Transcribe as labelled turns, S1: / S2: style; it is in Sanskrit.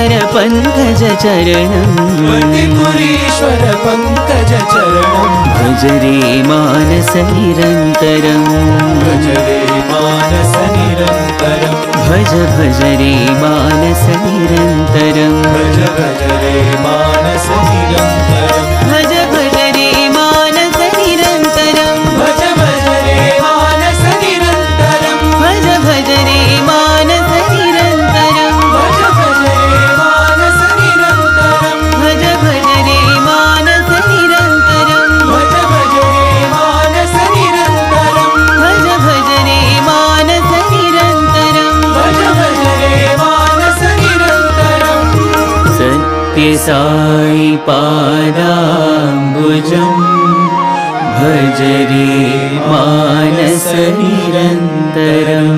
S1: पतिपुरीश्वर पङ्कजचरणं
S2: पतिपुरीश्वर पङ्कजचरणं
S1: भज रे मानस निरन्तरं
S2: भज रे मानस निरन्तरं
S1: भज भज रे मानस निरन्तरं
S2: भज भज रे मानस निरन्तरं
S1: भज भज रे मानस निरन्तरं
S2: भज भज रे मानस निरन्तरं
S1: भज भज रे मानस निरन्तरं
S2: भज भज रे मानस निरन्तरं
S1: भज भज रे मानस निरन्तरं
S2: भज भज रे मानस निरन्तरं
S1: भज भज रे मानस निरन्तरं
S2: भज भज रे मानस निरन्तरं
S1: सत्यसाई पादाम्बुजं भज रे मानस निरन्तरम्।